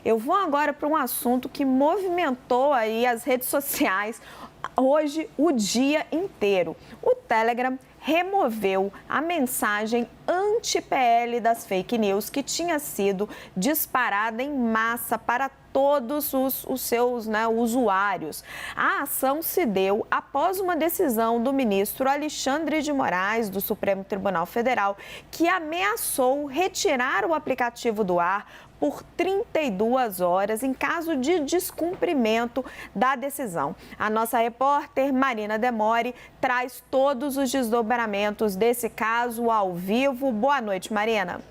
Eu vou agora para um assunto que movimentou aí as redes sociais hoje o dia inteiro. O Telegram removeu a mensagem anti-PL das fake news que tinha sido disparada em massa para todos os seus usuários. A ação se deu após uma decisão do ministro Alexandre de Moraes, do Supremo Tribunal Federal, que ameaçou retirar o aplicativo do ar por 32 horas em caso de descumprimento da decisão. A nossa repórter Marina Demore traz todos os desdobramentos desse caso ao vivo. Boa noite, Marina.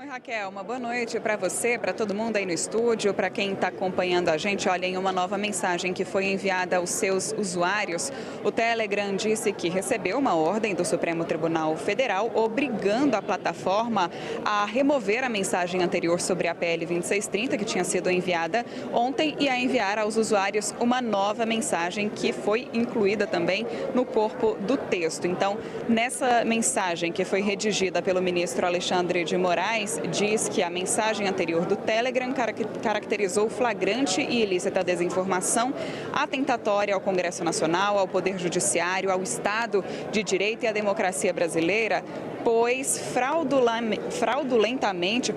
Oi, Raquel, uma boa noite para você, para todo mundo aí no estúdio, para quem está acompanhando a gente. Olha, em uma nova mensagem que foi enviada aos seus usuários, o Telegram disse que recebeu uma ordem do Supremo Tribunal Federal obrigando a plataforma a remover a mensagem anterior sobre a PL 2630, que tinha sido enviada ontem, e a enviar aos usuários uma nova mensagem que foi incluída também no corpo do texto. Então, nessa mensagem que foi redigida pelo ministro Alexandre de Moraes, diz que a mensagem anterior do Telegram caracterizou flagrante e ilícita desinformação, atentatória ao Congresso Nacional, ao Poder Judiciário, ao Estado de Direito e à democracia brasileira, pois fraudulentamente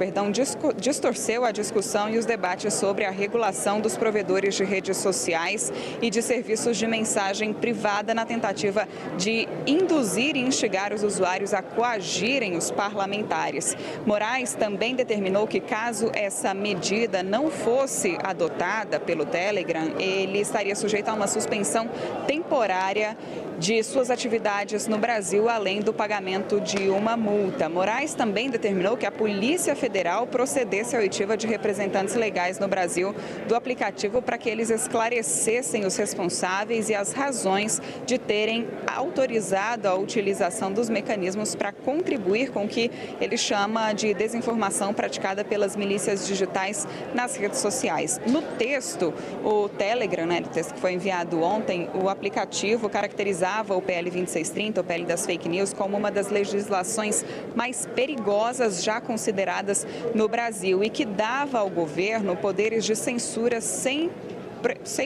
distorceu a discussão e os debates sobre a regulação dos provedores de redes sociais e de serviços de mensagem privada na tentativa de induzir e instigar os usuários a coagirem os parlamentares. Moraes também determinou que, caso essa medida não fosse adotada pelo Telegram, ele estaria sujeito a uma suspensão temporária de suas atividades no Brasil, além do pagamento de uma multa. Moraes também determinou que a Polícia Federal procedesse à oitiva de representantes legais no Brasil do aplicativo para que eles esclarecessem os responsáveis e as razões de terem autorizado a utilização dos mecanismos para contribuir com o que ele chama de desinformação praticada pelas milícias digitais nas redes sociais. No texto, o Telegram, o texto que foi enviado ontem, o aplicativo caracterizava o PL 2630, o PL das fake news, como uma das legislações mais perigosas já consideradas no Brasil e que dava ao governo poderes de censura sem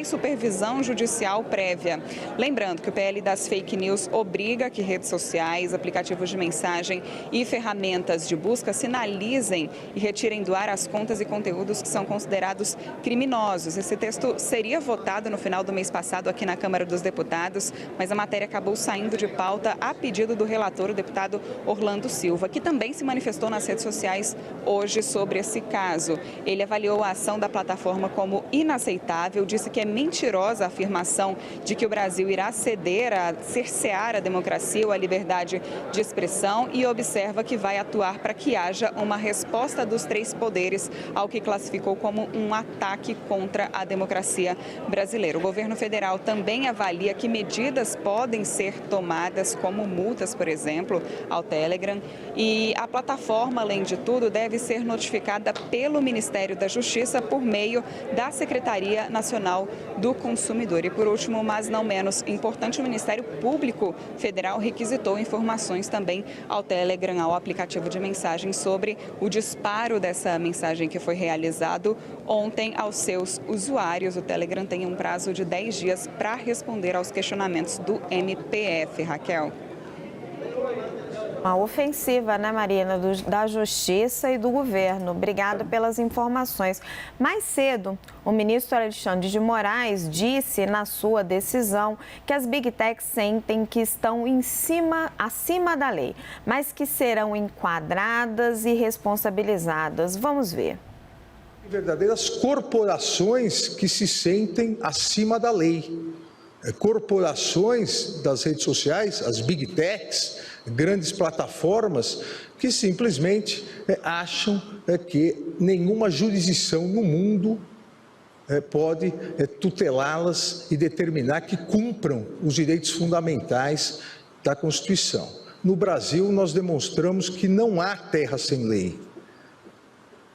supervisão judicial prévia. Lembrando que o PL das fake news obriga que redes sociais, aplicativos de mensagem e ferramentas de busca sinalizem e retirem do ar as contas e conteúdos que são considerados criminosos. Esse texto seria votado no final do mês passado aqui na Câmara dos Deputados, mas a matéria acabou saindo de pauta a pedido do relator, o deputado Orlando Silva, que também se manifestou nas redes sociais hoje sobre esse caso. Ele avaliou a ação da plataforma como inaceitável, disse que é mentirosa a afirmação de que o Brasil irá ceder a cercear a democracia ou a liberdade de expressão e observa que vai atuar para que haja uma resposta dos três poderes ao que classificou como um ataque contra a democracia brasileira. O governo federal também avalia que medidas podem ser tomadas, como multas, por exemplo, ao Telegram, e a plataforma, além de tudo, deve ser notificada pelo Ministério da Justiça por meio da Secretaria Nacional do Consumidor. E por último, mas não menos importante, o Ministério Público Federal requisitou informações também ao Telegram, ao aplicativo de mensagem, sobre o disparo dessa mensagem que foi realizado ontem aos seus usuários. O Telegram tem um prazo de 10 dias para responder aos questionamentos do MPF, Raquel. Uma ofensiva, né, Marina, da Justiça e do governo. Obrigada pelas informações. Mais cedo, o ministro Alexandre de Moraes disse na sua decisão que as Big Techs sentem que estão acima da lei, mas que serão enquadradas e responsabilizadas. Vamos ver. Verdadeiras corporações que se sentem acima da lei. Corporações das redes sociais, as Big Techs, grandes plataformas que simplesmente acham que nenhuma jurisdição no mundo pode tutelá-las e determinar que cumpram os direitos fundamentais da Constituição. No Brasil, nós demonstramos que não há terra sem lei.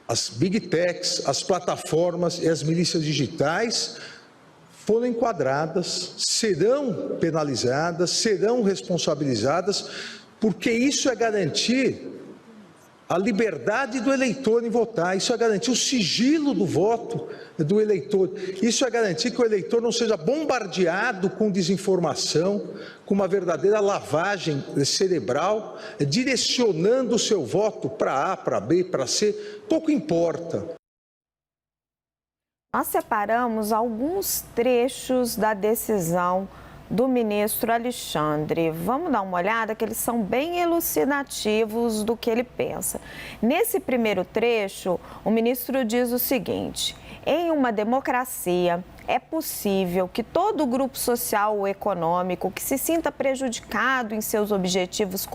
As Big Techs, as plataformas e as milícias digitais foram enquadradas, serão penalizadas, serão responsabilizadas, porque isso é garantir a liberdade do eleitor em votar, isso é garantir o sigilo do voto do eleitor, isso é garantir que o eleitor não seja bombardeado com desinformação, com uma verdadeira lavagem cerebral, direcionando o seu voto para A, para B, para C, pouco importa. Nós separamos alguns trechos da decisão do ministro Alexandre. Vamos dar uma olhada que eles são bem elucidativos do que ele pensa. Nesse primeiro trecho, o ministro diz o seguinte: em uma democracia, é possível que todo grupo social ou econômico que se sinta prejudicado em seus objetivos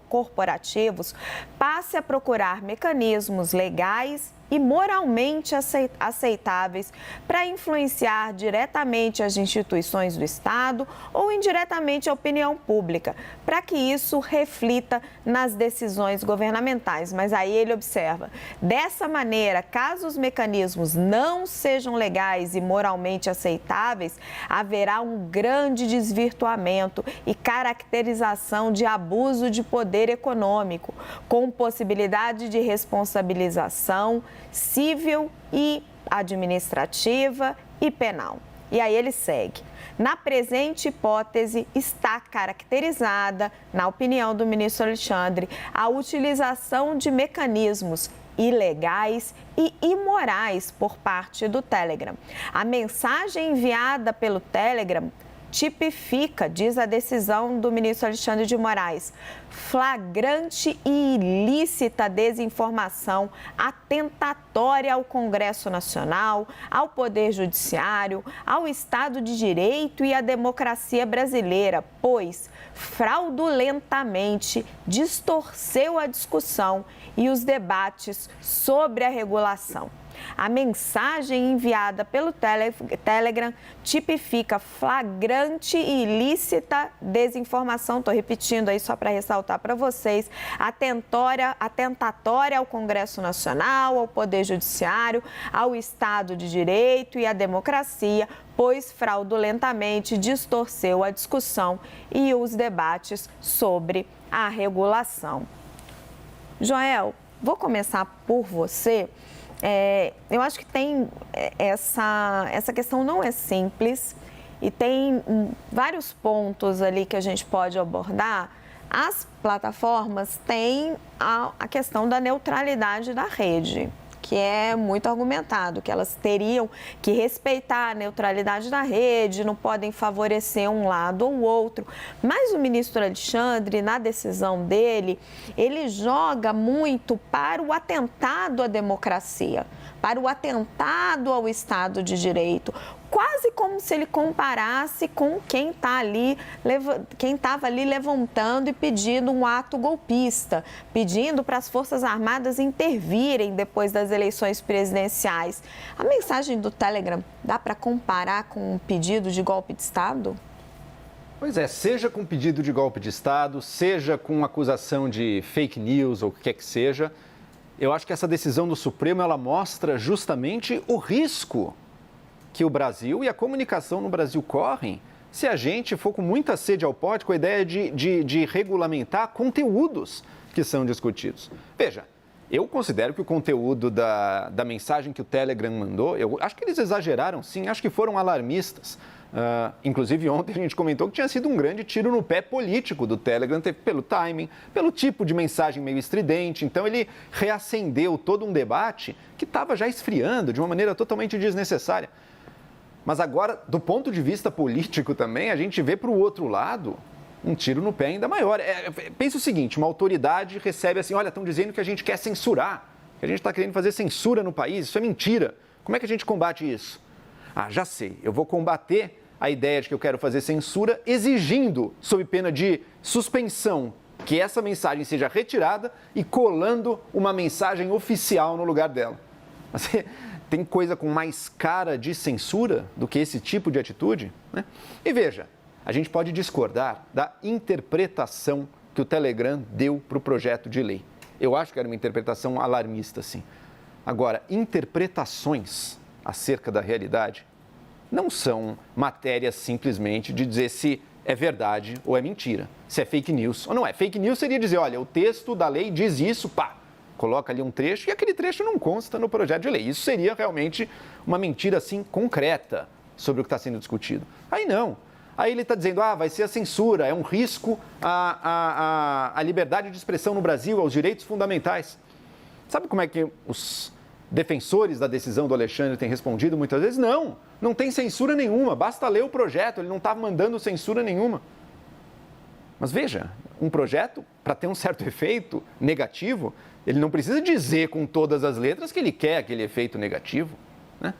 corporativos passe a procurar mecanismos legais e moralmente aceitáveis para influenciar diretamente as instituições do Estado ou indiretamente a opinião pública, para que isso reflita nas decisões governamentais. Mas aí ele observa, dessa maneira, caso os mecanismos não sejam legais e moralmente aceitáveis, haverá um grande desvirtuamento e caracterização de abuso de poder econômico, com possibilidade de responsabilização civil e administrativa e penal. E aí ele segue. Na presente hipótese, está caracterizada, na opinião do ministro Alexandre, a utilização de mecanismos ilegais e imorais por parte do Telegram. A mensagem enviada pelo Telegram tipifica, diz a decisão do ministro Alexandre de Moraes, flagrante e ilícita desinformação atentatória ao Congresso Nacional, ao Poder Judiciário, ao Estado de Direito e à democracia brasileira, pois fraudulentamente distorceu a discussão e os debates sobre a regulação. A mensagem enviada pelo Telegram tipifica flagrante e ilícita desinformação, estou repetindo aí só para ressaltar para vocês, atentatória ao Congresso Nacional, ao Poder Judiciário, ao Estado de Direito e à democracia, pois fraudulentamente distorceu a discussão e os debates sobre a regulação. Joel, vou começar por você. Eu acho que tem essa questão não é simples e tem vários pontos ali que a gente pode abordar. As plataformas têm a questão da neutralidade da rede, que é muito argumentado, que elas teriam que respeitar a neutralidade da rede, não podem favorecer um lado ou outro. Mas o ministro Alexandre, na decisão dele, ele joga muito para o atentado à democracia, para o atentado ao Estado de Direito, quase como se ele comparasse com quem estava ali levantando e pedindo um ato golpista, pedindo para as Forças Armadas intervirem depois das eleições presidenciais. A mensagem do Telegram dá para comparar com um pedido de golpe de Estado? Pois é, seja com pedido de golpe de Estado, seja com acusação de fake news ou o que quer que seja, eu acho que essa decisão do Supremo, ela mostra justamente o risco que o Brasil e a comunicação no Brasil correm se a gente for com muita sede ao pote com a ideia de regulamentar conteúdos que são discutidos. Veja, eu considero que o conteúdo da mensagem que o Telegram mandou, eu acho que eles exageraram sim, acho que foram alarmistas. Inclusive ontem a gente comentou que tinha sido um grande tiro no pé político do Telegram, pelo timing, pelo tipo de mensagem meio estridente. Então ele reacendeu todo um debate que estava já esfriando de uma maneira totalmente desnecessária. Mas agora, do ponto de vista político também, a gente vê para o outro lado um tiro no pé ainda maior. Pensa o seguinte, uma autoridade recebe assim, olha, estão dizendo que a gente quer censurar, que a gente está querendo fazer censura no país, isso é mentira. Como é que a gente combate isso? Ah, já sei, eu vou combater a ideia de que eu quero fazer censura exigindo, sob pena de suspensão, que essa mensagem seja retirada e colando uma mensagem oficial no lugar dela. Mas tem coisa com mais cara de censura do que esse tipo de atitude, né? E veja, a gente pode discordar da interpretação que o Telegram deu para o projeto de lei. Eu acho que era uma interpretação alarmista, sim. Agora, interpretações acerca da realidade não são matérias simplesmente de dizer se é verdade ou é mentira, se é fake news ou não é. Fake news seria dizer, olha, o texto da lei diz isso, pá, coloca ali um trecho e aquele trecho não consta no projeto de lei. Isso seria realmente uma mentira, assim, concreta sobre o que está sendo discutido. Aí não. Aí ele está dizendo, vai ser a censura, é um risco à liberdade de expressão no Brasil, aos direitos fundamentais. Sabe como é que os defensores da decisão do Alexandre têm respondido muitas vezes? Não tem censura nenhuma, basta ler o projeto, ele não está mandando censura nenhuma. Mas veja, um projeto, para ter um certo efeito negativo, ele não precisa dizer com todas as letras que ele quer aquele efeito negativo. Né?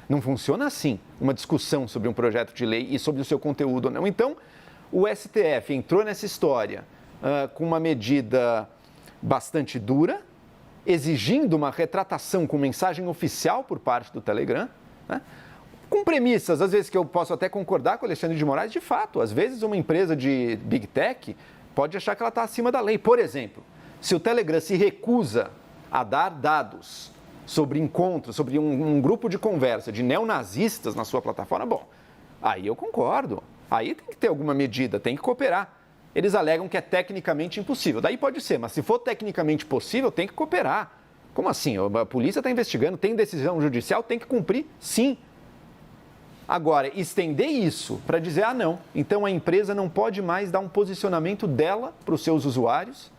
Não funciona assim, uma discussão sobre um projeto de lei e sobre o seu conteúdo ou não. Então, o STF entrou nessa história com uma medida bastante dura, exigindo uma retratação com mensagem oficial por parte do Telegram, né? Com premissas, às vezes que eu posso até concordar com o Alexandre de Moraes, de fato, às vezes uma empresa de Big Tech pode achar que ela está acima da lei. Por exemplo, se o Telegram se recusa a dar dados sobre encontros, sobre um grupo de conversa de neonazistas na sua plataforma, bom, aí eu concordo. Aí tem que ter alguma medida, tem que cooperar. Eles alegam que é tecnicamente impossível. Daí pode ser, mas se for tecnicamente possível, tem que cooperar. Como assim? A polícia está investigando, tem decisão judicial, tem que cumprir, sim. Agora, estender isso para dizer, não, então a empresa não pode mais dar um posicionamento dela para os seus usuários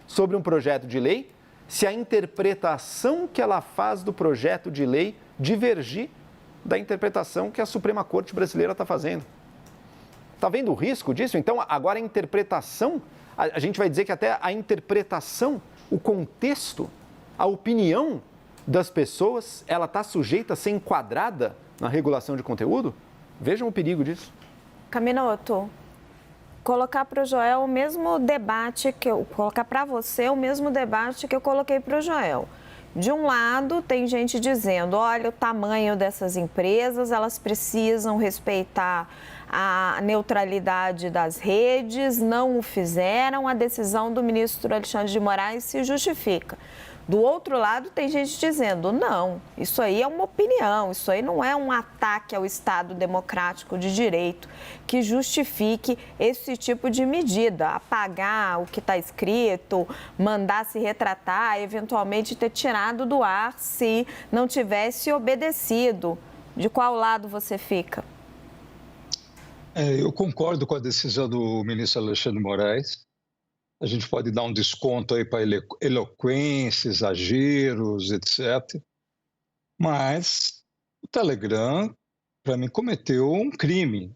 sobre um projeto de lei, se a interpretação que ela faz do projeto de lei divergir da interpretação que a Suprema Corte Brasileira está fazendo. Está vendo o risco disso? Então, agora a interpretação, a gente vai dizer que até a interpretação, o contexto, a opinião das pessoas, ela está sujeita a ser enquadrada na regulação de conteúdo? Vejam o perigo disso. Caminoto, colocar para o Joel o mesmo debate colocar para você o mesmo debate que eu coloquei para o Joel. De um lado, tem gente dizendo, olha o tamanho dessas empresas, elas precisam respeitar a neutralidade das redes, não o fizeram, a decisão do ministro Alexandre de Moraes se justifica. Do outro lado, tem gente dizendo, não, isso aí é uma opinião, isso aí não é um ataque ao Estado democrático de direito que justifique esse tipo de medida, apagar o que está escrito, mandar se retratar, eventualmente ter tirado do ar se não tivesse obedecido. De qual lado você fica? Eu concordo com a decisão do ministro Alexandre de Moraes. A gente pode dar um desconto aí para eloquência, exageros, etc. Mas o Telegram, para mim, cometeu um crime.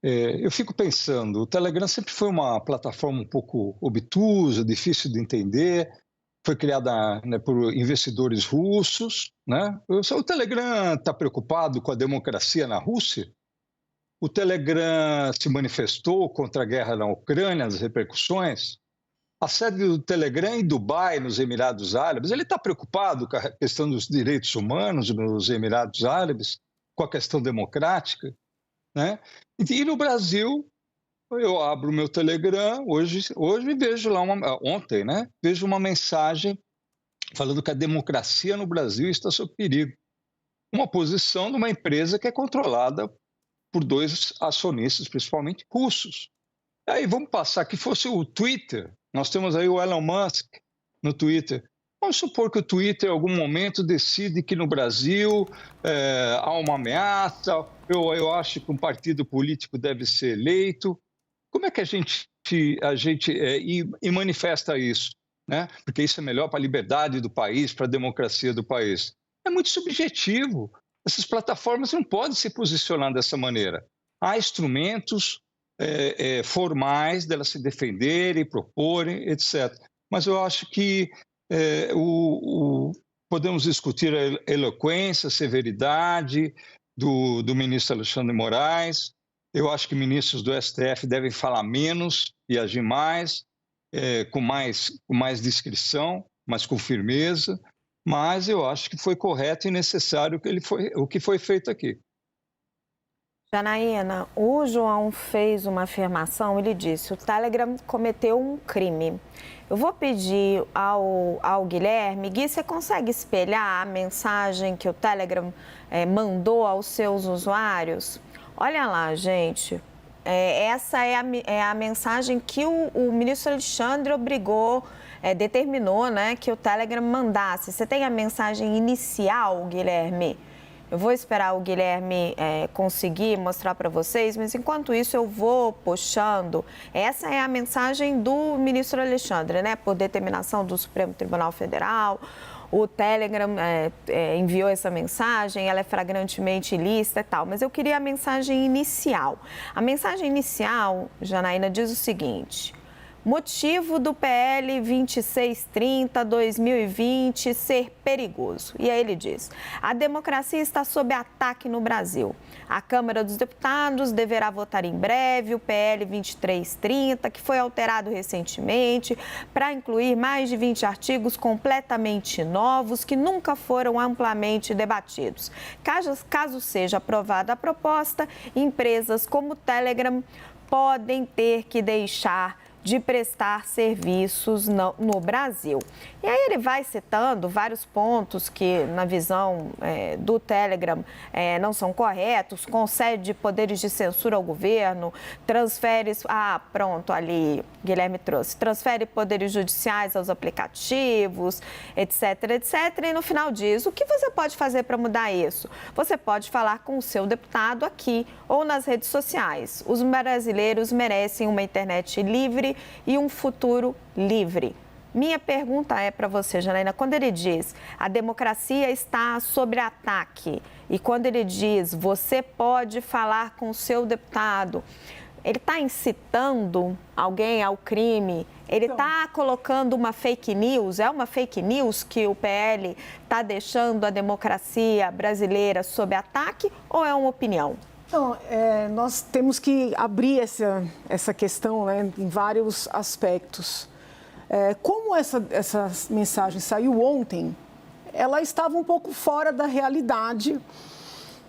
Eu fico pensando, o Telegram sempre foi uma plataforma um pouco obtusa, difícil de entender, foi criada, né, por investidores russos, né? O Telegram está preocupado com a democracia na Rússia? O Telegram se manifestou contra a guerra na Ucrânia, as repercussões. A sede do Telegram é em Dubai, nos Emirados Árabes. Ele está preocupado com a questão dos direitos humanos nos Emirados Árabes, com a questão democrática, né? E no Brasil, eu abro o meu Telegram hoje vejo lá ontem, né? Vejo uma mensagem falando que a democracia no Brasil está sob perigo. Uma posição de uma empresa que é controlada por dois acionistas, principalmente russos. Aí vamos passar que fosse o Twitter. Nós temos aí o Elon Musk no Twitter. Vamos supor que o Twitter, em algum momento, decide que no Brasil há uma ameaça, eu acho que um partido político deve ser eleito. Como é que a gente manifesta isso? Né? Porque isso é melhor para a liberdade do país, para a democracia do país. É muito subjetivo. Essas plataformas não podem se posicionar dessa maneira. Há instrumentos formais delas se defenderem, proporem, etc. Mas eu acho que podemos discutir a eloquência, a severidade do ministro Alexandre de Moraes. Eu acho que ministros do STF devem falar menos e agir mais, com mais discrição, mas com firmeza. Mas eu acho que foi correto e necessário o que foi feito aqui. Janaína, o João fez uma afirmação, ele disse, o Telegram cometeu um crime. Eu vou pedir ao Guilherme, Gui, você consegue espelhar a mensagem que o Telegram mandou aos seus usuários? Olha lá, gente, essa é a mensagem que o ministro Alexandre obrigou determinou, né, que o Telegram mandasse. Você tem a mensagem inicial, Guilherme? Eu vou esperar o Guilherme conseguir mostrar para vocês, mas enquanto isso eu vou puxando. Essa é a mensagem do ministro Alexandre, né? Por determinação do Supremo Tribunal Federal. O Telegram enviou essa mensagem, ela é flagrantemente ilícita e tal. Mas eu queria a mensagem inicial. A mensagem inicial, Janaína, diz o seguinte: motivo do PL 2630/2020 ser perigoso. E aí ele diz: a democracia está sob ataque no Brasil. A Câmara dos Deputados deverá votar em breve o PL 2330, que foi alterado recentemente para incluir mais de 20 artigos completamente novos que nunca foram amplamente debatidos. Caso seja aprovada a proposta, empresas como o Telegram podem ter que deixar de prestar serviços no Brasil. E aí ele vai citando vários pontos que, na visão do Telegram, não são corretos, concede poderes de censura ao governo, transfere... pronto, ali, Guilherme trouxe. Transfere poderes judiciais aos aplicativos, etc, etc. E no final diz: o que você pode fazer para mudar isso? Você pode falar com o seu deputado aqui ou nas redes sociais. Os brasileiros merecem uma internet livre e um futuro livre. Minha pergunta é para você, Janaína, quando ele diz a democracia está sob ataque e quando ele diz você pode falar com o seu deputado, ele está incitando alguém ao crime? Ele está colocando uma fake news? É uma fake news que o PL está deixando a democracia brasileira sob ataque ou é uma opinião? Então, nós temos que abrir essa questão, né, em vários aspectos. Como essa mensagem saiu ontem, ela estava um pouco fora da realidade,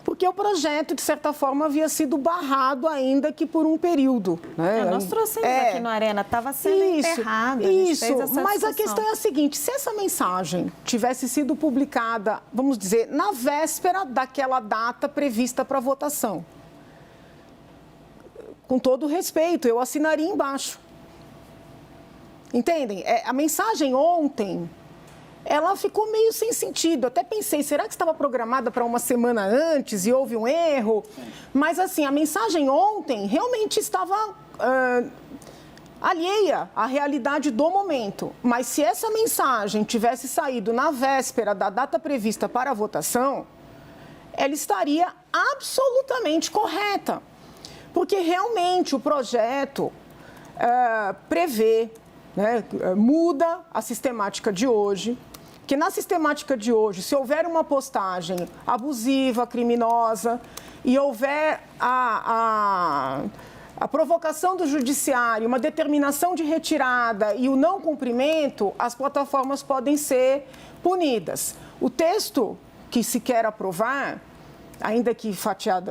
porque o projeto, de certa forma, havia sido barrado ainda que por um período. Né? Nós trouxemos aqui no Arena, estava sendo enterrado. Mas a questão é a seguinte: se essa mensagem tivesse sido publicada, vamos dizer, na véspera daquela data prevista para votação, com todo respeito, eu assinaria embaixo. Entendem? A mensagem ontem, ela ficou meio sem sentido. Até pensei, será que estava programada para uma semana antes e houve um erro? Sim. Mas, assim, a mensagem ontem realmente estava alheia à realidade do momento. Mas se essa mensagem tivesse saído na véspera da data prevista para a votação, ela estaria absolutamente correta. Porque realmente o projeto prevê, né, muda a sistemática de hoje, que na sistemática de hoje, se houver uma postagem abusiva, criminosa, e houver a provocação do judiciário, uma determinação de retirada e o não cumprimento, as plataformas podem ser punidas. O texto que se quer aprovar, ainda que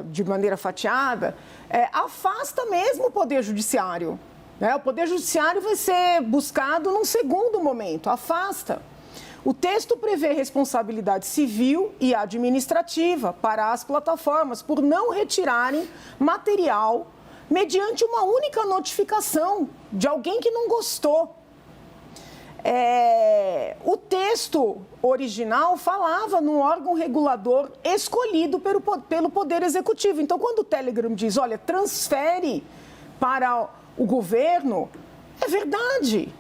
de maneira fatiada, afasta mesmo o Poder Judiciário. O Poder Judiciário vai ser buscado num segundo momento, afasta. O texto prevê responsabilidade civil e administrativa para as plataformas por não retirarem material mediante uma única notificação de alguém que não gostou. O texto original falava num órgão regulador escolhido pelo Poder Executivo. Então, quando o Telegram diz, olha, transfere para o governo, é verdade.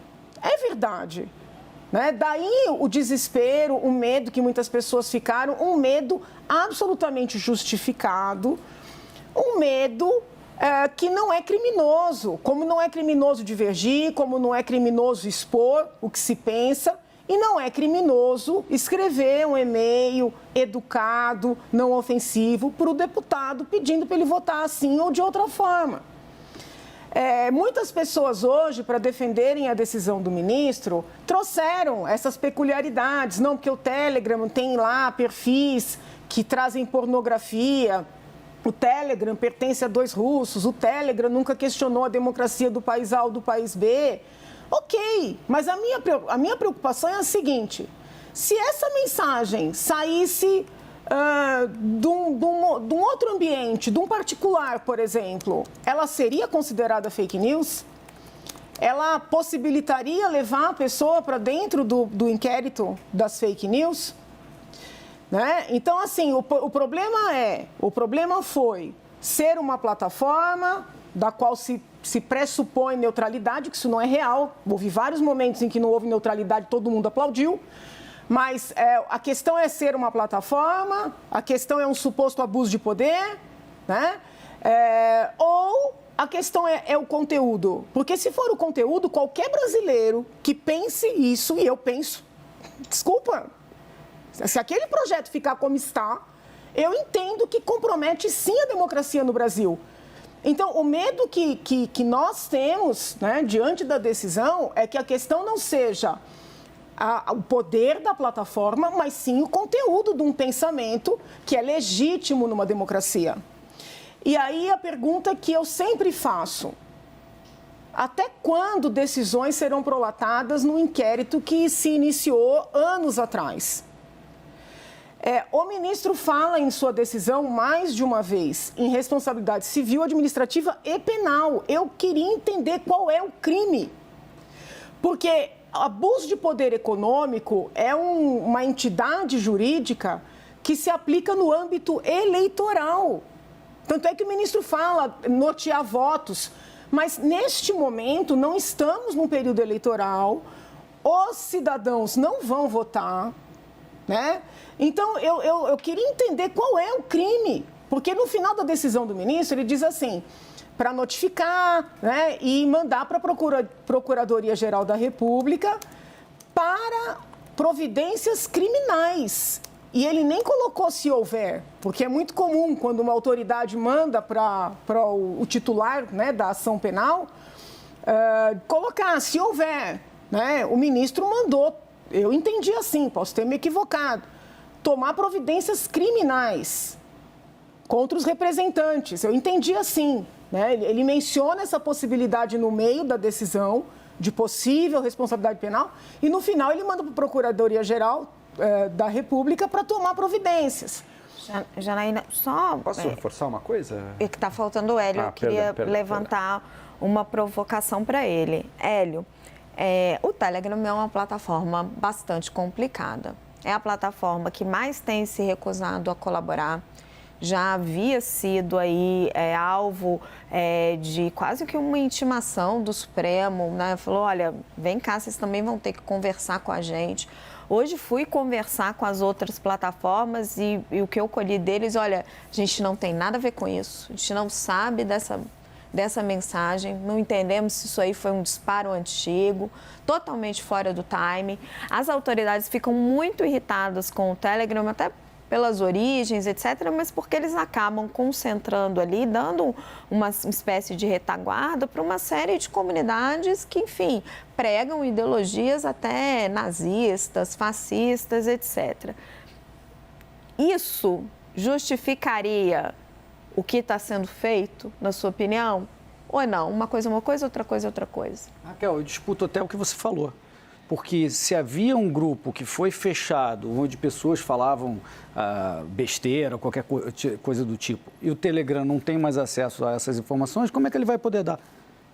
Né? Daí o desespero, o medo que muitas pessoas ficaram, um medo absolutamente justificado, um medo que não é criminoso, como não é criminoso divergir, como não é criminoso expor o que se pensa, e não é criminoso escrever um e-mail educado, não ofensivo, para o deputado pedindo para ele votar assim ou de outra forma. Muitas pessoas hoje, para defenderem a decisão do ministro, trouxeram essas peculiaridades. Não, porque o Telegram tem lá perfis que trazem pornografia, o Telegram pertence a 2 russos, o Telegram nunca questionou a democracia do país A ou do país B. Ok, mas a minha preocupação é a seguinte: se essa mensagem saísse de um outro ambiente, de um particular, por exemplo, ela seria considerada fake news? ela possibilitaria levar a pessoa para dentro do inquérito das fake news? Né? Então, assim, o problema foi ser uma plataforma da qual se pressupõe neutralidade, que isso não é real. Houve vários momentos em que não houve neutralidade, todo mundo aplaudiu. Mas a questão é ser uma plataforma, a questão é um suposto abuso de poder, né? Ou a questão é o conteúdo. Porque se for o conteúdo, qualquer brasileiro que pense isso, e eu penso, desculpa, se aquele projeto ficar como está, eu entendo que compromete sim a democracia no Brasil. Então, o medo que nós temos, né, diante da decisão é que a questão não seja o poder da plataforma, mas sim o conteúdo de um pensamento que é legítimo numa democracia. E aí a pergunta que eu sempre faço: até quando decisões serão prolatadas no inquérito que se iniciou anos atrás? O ministro fala em sua decisão mais de uma vez em responsabilidade civil, administrativa e penal. Eu queria entender qual é o crime. Porque abuso de poder econômico é uma entidade jurídica que se aplica no âmbito eleitoral. Tanto é que o ministro fala nortear votos, mas neste momento não estamos num período eleitoral, os cidadãos não vão votar, né? Então, eu queria entender qual é o crime, porque no final da decisão do ministro ele diz assim, para notificar, né, e mandar para a Procuradoria-Geral da República para providências criminais. E ele nem colocou se houver, porque é muito comum quando uma autoridade manda para o titular, né, da ação penal colocar se houver. Né? O ministro mandou, eu entendi assim, posso ter me equivocado, tomar providências criminais contra os representantes. Eu entendi assim. Né? Ele menciona essa possibilidade no meio da decisão de possível responsabilidade penal e no final ele manda para a Procuradoria-Geral da República para tomar providências. Janaína, só... Posso reforçar uma coisa? É que está faltando o Hélio, eu queria levantar uma provocação para ele. Hélio, o Telegram é uma plataforma bastante complicada. É a plataforma que mais tem se recusado a colaborar. Já havia sido aí alvo de quase que uma intimação do Supremo, né? Falou, olha, vem cá, vocês também vão ter que conversar com a gente. Hoje fui conversar com as outras plataformas e o que eu colhi deles, olha, a gente não tem nada a ver com isso, a gente não sabe dessa mensagem, não entendemos se isso aí foi um disparo antigo, totalmente fora do time. As autoridades ficam muito irritadas com o Telegram, até pelas origens, etc., mas porque eles acabam concentrando ali, dando uma espécie de retaguarda para uma série de comunidades que, enfim, pregam ideologias até nazistas, fascistas, etc. Isso justificaria o que está sendo feito, na sua opinião? Ou não? Uma coisa, outra coisa, outra coisa. Raquel, eu disputo até o que você falou. Porque se havia um grupo que foi fechado, onde pessoas falavam besteira, qualquer coisa do tipo, e o Telegram não tem mais acesso a essas informações, como é que ele vai poder dar?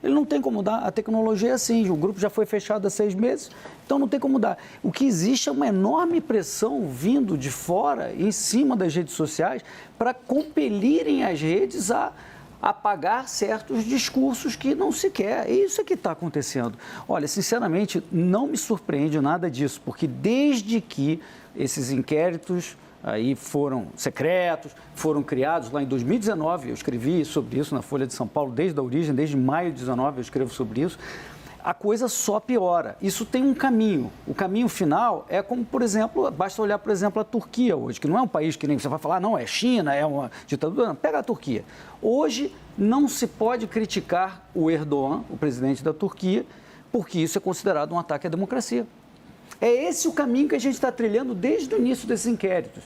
Ele não tem como dar, a tecnologia é assim, o grupo já foi fechado há 6 meses, então não tem como dar. O que existe é uma enorme pressão vindo de fora, em cima das redes sociais, para compelirem as redes a apagar certos discursos que não se quer. É isso que está acontecendo. Olha, sinceramente, não me surpreende nada disso, porque desde que esses inquéritos aí foram secretos, foram criados lá em 2019, eu escrevi sobre isso na Folha de São Paulo desde a origem, desde maio de 2019 eu escrevo sobre isso, a coisa só piora. Isso tem um caminho. O caminho final é como, por exemplo, basta olhar, por exemplo, a Turquia hoje, que não é um país que nem você vai falar, não, é China, é uma ditadura. Não, pega a Turquia. Hoje não se pode criticar o Erdogan, o presidente da Turquia, porque isso é considerado um ataque à democracia. É esse o caminho que a gente está trilhando desde o início desses inquéritos.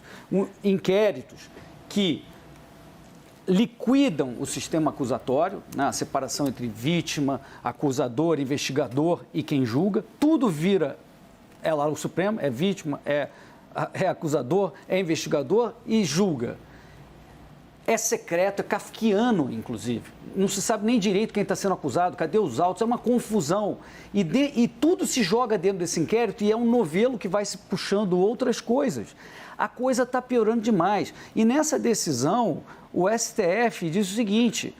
Inquéritos que liquidam o sistema acusatório, né? A separação entre vítima, acusador, investigador e quem julga. Tudo vira, é lá o Supremo, é vítima, é acusador, é investigador e julga. é secreto, é kafkiano, inclusive. Não se sabe nem direito quem está sendo acusado, cadê os autos, é uma confusão. E tudo se joga dentro desse inquérito e é um novelo que vai se puxando outras coisas. A coisa está piorando demais. E nessa decisão, o STF diz o seguinte,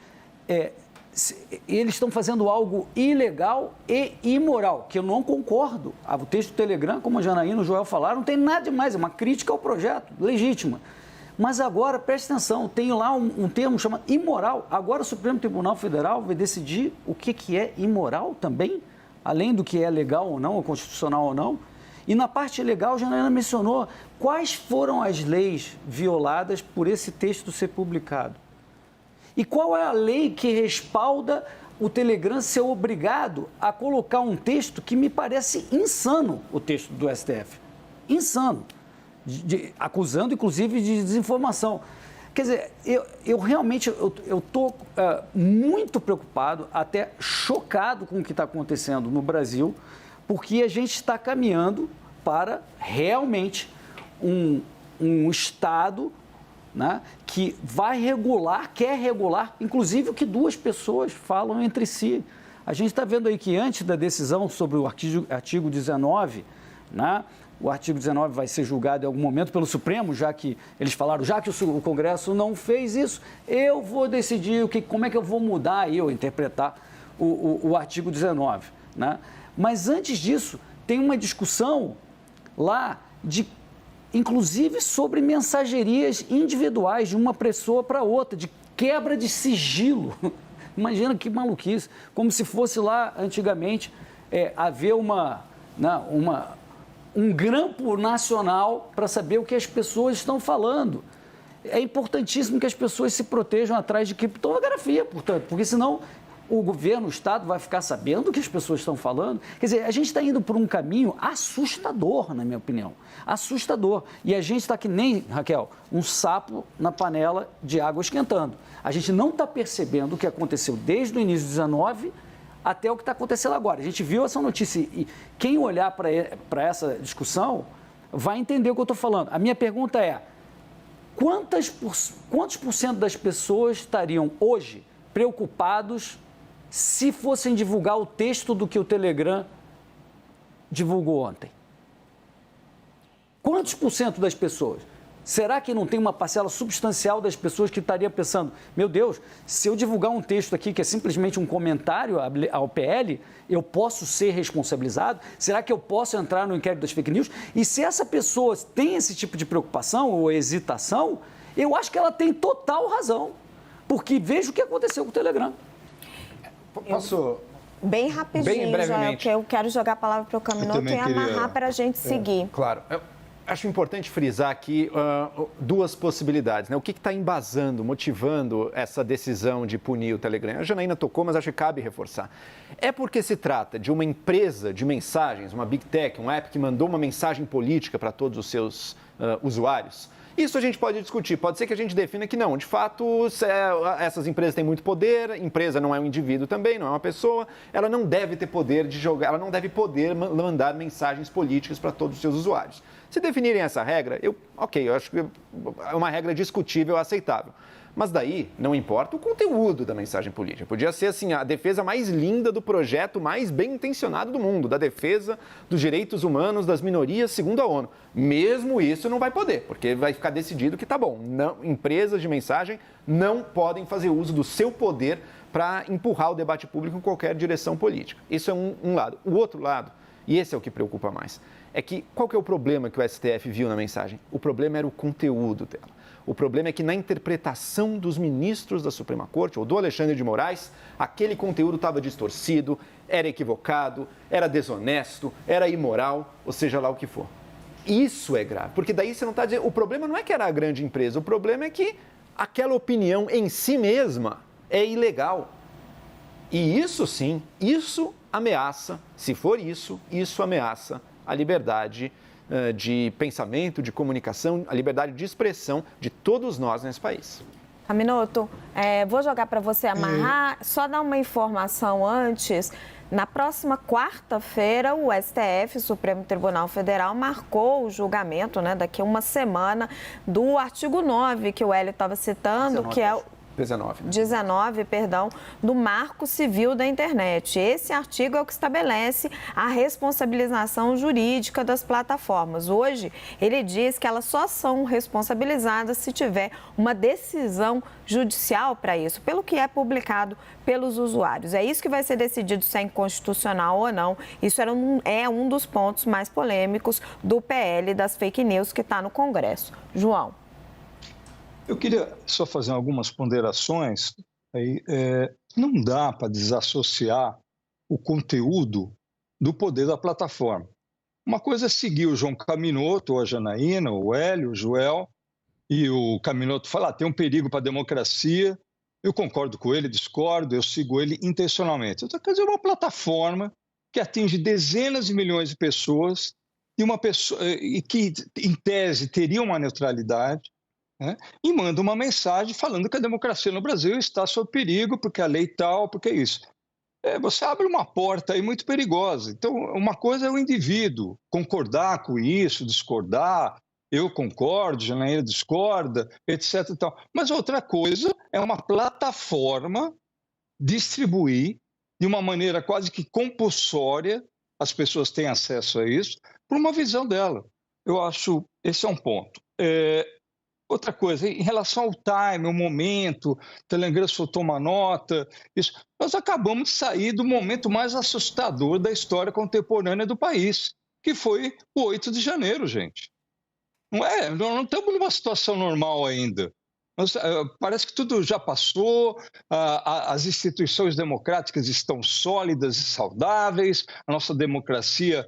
eles estão fazendo algo ilegal e imoral, que eu não concordo. O texto do Telegram, como a Janaína e o Joel falaram, não tem nada demais, é uma crítica ao projeto, legítima. Mas agora, preste atenção, tem lá um termo chamado imoral. Agora o Supremo Tribunal Federal vai decidir o que é imoral também, além do que é legal ou não, ou constitucional ou não. E na parte legal, a Janaína mencionou quais foram as leis violadas por esse texto ser publicado. E qual é a lei que respalda o Telegram ser obrigado a colocar um texto que me parece insano, o texto do STF. Insano. Acusando, inclusive, de desinformação. Quer dizer, eu realmente estou muito preocupado, até chocado com o que está acontecendo no Brasil, porque a gente está caminhando para realmente um Estado, né, que vai regular, quer regular, inclusive o que duas pessoas falam entre si. A gente está vendo aí que antes da decisão sobre o artigo 19, né, o artigo 19 vai ser julgado em algum momento pelo Supremo, já que eles falaram, já que o Congresso não fez isso, eu vou decidir como é que eu vou mudar ou interpretar o artigo 19. Né? Mas antes disso, tem uma discussão lá, inclusive sobre mensagerias individuais de uma pessoa para outra, de quebra de sigilo. Imagina que maluquice, como se fosse lá antigamente haver um grampo nacional para saber o que as pessoas estão falando. É importantíssimo que as pessoas se protejam atrás de criptografia, portanto, porque senão o governo, o Estado vai ficar sabendo o que as pessoas estão falando. Quer dizer, a gente está indo por um caminho assustador, na minha opinião. Assustador. E a gente está que nem, Raquel, um sapo na panela de água esquentando. A gente não está percebendo o que aconteceu desde o início de 19 até o que está acontecendo agora. A gente viu essa notícia e quem olhar para essa discussão vai entender o que eu estou falando. A minha pergunta é, quantos por cento das pessoas estariam hoje preocupados se fossem divulgar o texto do que o Telegram divulgou ontem? Quantos por cento das pessoas? Será que não tem uma parcela substancial das pessoas que estaria pensando, meu Deus, se eu divulgar um texto aqui que é simplesmente um comentário ao PL, eu posso ser responsabilizado? Será que eu posso entrar no inquérito das fake news? E se essa pessoa tem esse tipo de preocupação ou hesitação, eu acho que ela tem total razão, porque veja o que aconteceu com o Telegram. Posso... Bem rapidinho, bem brevemente. Joel, que eu quero jogar a palavra para o Caminoto e amarrar para a gente seguir. Claro. Acho importante frisar aqui duas possibilidades. Né? O que está embasando, motivando essa decisão de punir o Telegram? A Janaína tocou, mas acho que cabe reforçar. É porque se trata de uma empresa de mensagens, uma Big Tech, um app que mandou uma mensagem política para todos os seus usuários. Isso a gente pode discutir. Pode ser que a gente defina que não. De fato, essas empresas têm muito poder, empresa não é um indivíduo também, não é uma pessoa, ela não deve ter poder de jogar, ela não deve poder mandar mensagens políticas para todos os seus usuários. Se definirem essa regra, eu acho que é uma regra discutível, aceitável. Mas daí não importa o conteúdo da mensagem política. Podia ser assim, a defesa mais linda do projeto mais bem intencionado do mundo, da defesa dos direitos humanos das minorias segundo a ONU. Mesmo isso não vai poder, porque vai ficar decidido que tá bom, empresas de mensagem não podem fazer uso do seu poder para empurrar o debate público em qualquer direção política. Isso é um lado. O outro lado, e esse é o que preocupa mais, é que qual que é o problema que o STF viu na mensagem? O problema era o conteúdo dela. O problema é que na interpretação dos ministros da Suprema Corte, ou do Alexandre de Moraes, aquele conteúdo estava distorcido, era equivocado, era desonesto, era imoral, ou seja lá o que for. Isso é grave, porque daí você não está dizendo... O problema não é que era a grande empresa, o problema é que aquela opinião em si mesma é ilegal. E isso sim, isso ameaça, se for isso ameaça a liberdade de pensamento, de comunicação, a liberdade de expressão de todos nós nesse país. Caminoto, vou jogar para você amarrar, só dar uma informação antes. Na próxima quarta-feira, o STF, Supremo Tribunal Federal, marcou o julgamento, né, daqui a uma semana, do artigo 9, que o Hélio estava citando, 19, que é o 19, do Marco Civil da Internet. Esse artigo é o que estabelece a responsabilização jurídica das plataformas. Hoje, ele diz que elas só são responsabilizadas se tiver uma decisão judicial para isso, pelo que é publicado pelos usuários. É isso que vai ser decidido se é inconstitucional ou não. Isso é um dos pontos mais polêmicos do PL das fake news que está no Congresso. João. Eu queria só fazer algumas ponderações. Não dá para desassociar o conteúdo do poder da plataforma. Uma coisa é seguir o João Caminoto, ou a Janaína, o Hélio, o Joel, e o Caminoto fala, tem um perigo para a democracia, eu concordo com ele, discordo, eu sigo ele intencionalmente. Outra coisa é uma plataforma que atinge dezenas de milhões de pessoas e que, em tese, teria uma neutralidade, né? E manda uma mensagem falando que a democracia no Brasil está sob perigo, porque a lei tal, porque é isso. Você abre uma porta aí muito perigosa. Então, uma coisa é o indivíduo concordar com isso, discordar, eu concordo, Janaína discorda, etc. E tal. Mas outra coisa é uma plataforma distribuir de uma maneira quase que compulsória, as pessoas têm acesso a isso, por uma visão dela. Eu acho, esse é um ponto. Outra coisa, em relação ao time, o momento, o Telegram soltou uma nota, isso, nós acabamos de sair do momento mais assustador da história contemporânea do país, que foi o 8 de janeiro, gente. Nós não estamos numa situação normal ainda. Parece que tudo já passou, as instituições democráticas estão sólidas e saudáveis, a nossa democracia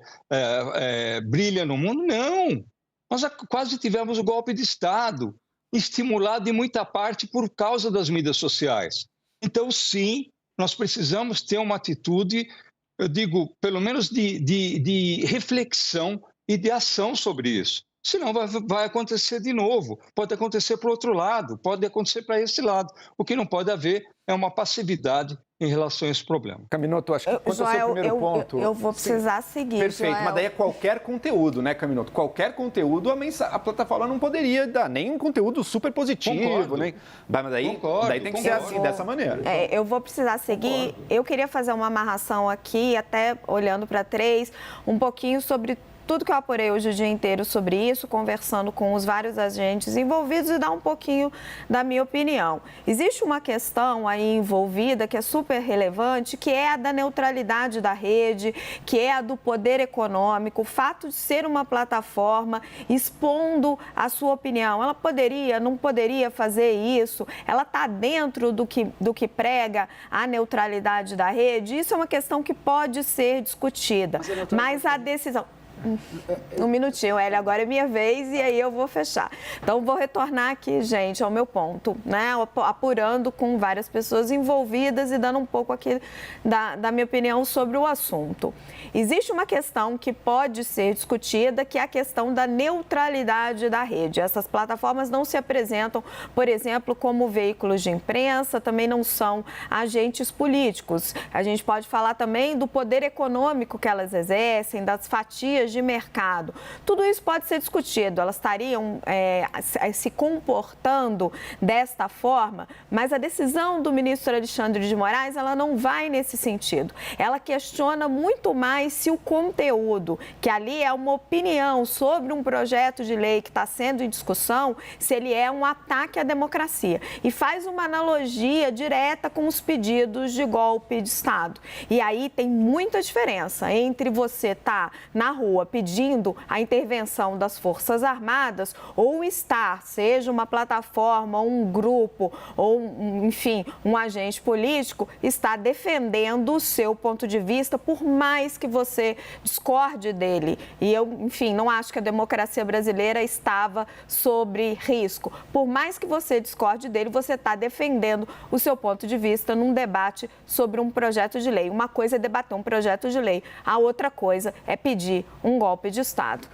brilha no mundo. Não! Nós quase tivemos o golpe de Estado, estimulado em muita parte por causa das mídias sociais. Então, sim, nós precisamos ter uma atitude, eu digo, pelo menos de reflexão e de ação sobre isso. Senão vai acontecer de novo. Pode acontecer para o outro lado, pode acontecer para esse lado. O que não pode haver é uma passividade em relação a esse problema. Caminoto, acho que quanto ao seu primeiro ponto... Eu vou precisar seguir, Perfeito, Joel. mas daí é qualquer conteúdo, né, Caminoto? Qualquer conteúdo, a plataforma não poderia dar nenhum conteúdo super positivo. Concordo. Né? Mas daí tem que ser assim, dessa maneira. Eu vou precisar seguir. Eu queria fazer uma amarração aqui, até olhando para 3, um pouquinho sobre tudo que eu apurei hoje o dia inteiro sobre isso, conversando com os vários agentes envolvidos e dar um pouquinho da minha opinião. Existe uma questão aí envolvida que é super relevante, que é a da neutralidade da rede, que é a do poder econômico, o fato de ser uma plataforma expondo a sua opinião. Ela poderia, não poderia fazer isso? Ela está dentro do que prega a neutralidade da rede? Isso é uma questão que pode ser discutida, mas a decisão... Um minutinho, Hélio, agora é minha vez e aí eu vou fechar. Então, vou retornar aqui, gente, ao meu ponto, né? Apurando com várias pessoas envolvidas e dando um pouco aqui da minha opinião sobre o assunto. Existe uma questão que pode ser discutida, que é a questão da neutralidade da rede. Essas plataformas não se apresentam, por exemplo, como veículos de imprensa, também não são agentes políticos. A gente pode falar também do poder econômico que elas exercem, das fatias de mercado. Tudo isso pode ser discutido. Elas estariam se comportando desta forma, mas a decisão do ministro Alexandre de Moraes, ela não vai nesse sentido. Ela questiona muito mais se o conteúdo, que ali é uma opinião sobre um projeto de lei que está sendo em discussão, se ele é um ataque à democracia. E faz uma analogia direta com os pedidos de golpe de Estado. E aí tem muita diferença entre você estar na rua pedindo a intervenção das Forças Armadas ou estar, seja uma plataforma, um grupo ou, enfim, um agente político, está defendendo o seu ponto de vista, por mais que você discorde dele. E eu, enfim, não acho que a democracia brasileira estava sob risco. Por mais que você discorde dele, você está defendendo o seu ponto de vista num debate sobre um projeto de lei. Uma coisa é debater um projeto de lei, a outra coisa é pedir um golpe de Estado.